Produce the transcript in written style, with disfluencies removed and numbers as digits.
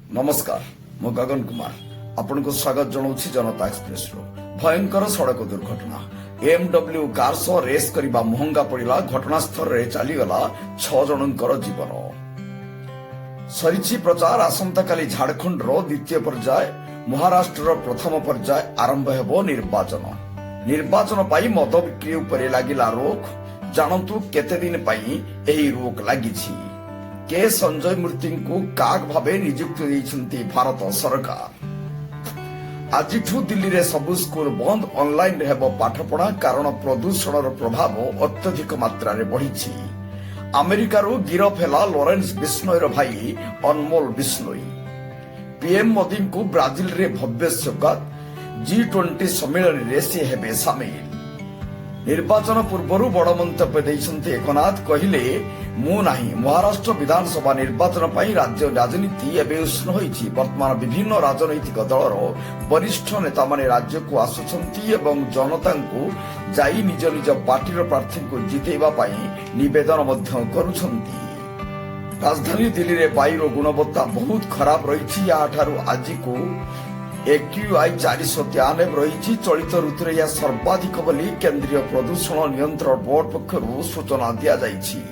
नमस्कार मु गगन कुमार आपण को स्वागत जनाऊँ जनता एक्सप्रेस रो भयंकर सड़क दुर्घटना एमडब्ल्यू कार सह रेस करने महंगा पड़ा घटनास्थल रे चलीगला 6 जनकर जीवन सरी प्रचार आसंता काली झारखंड रो द्वितीय पर्याय महाराष्ट्र प्रथम पर्याय आरंभ हेबो निर्वाचन पाई मद बिक्री उपरे लागिला रोक जानतु केते दिन पाई एही रोक लागिछि के संजय मूर्ति को काग भावे नियुक्ति देइछन्ति भारत सरकार आज दिल्ली रे सबु स्कूल बंद ऑनलाइन रे हेबो पाठपढ़ा कारण प्रदूषण प्रभाव अत्यधिक मात्रा रे बढ़िछि अमेरिका रो गिरफ हेला लॉरेंस बिश्नोई रो भाई अनमोल बिश्नोई पीएम मोदी को ब्राजिल रे भव्य स्वागत G20 सम्मेलन रे से हेबे शामिल निर्वाचन पूर्व बड़ मंतव्य देइछन्ति एकनाथ कहिले मु नाही महाराष्ट्र विधानसभा निर्वाचन पाई राज्य राजनीति एबे उष्ण होइछि वर्तमान विभिन्न राजनैतिक दलर वरिष्ठ नेता माने राज्य को आसुछन्ति एवं जनता को जाई निज निज पार्टीर प्रार्थी को जितेबा पाई निवेदन मध्य करूछन्ति राजधानी दिल्ली रे वायुर गुणवत्ता बहुत खराब रही आज को AQI 493 रही चलित ऋतु यह सर्वाधिक बोली केंद्रीय प्रदूषण नियंत्रण बोर्ड पक्षर सूचना दि जाइछि।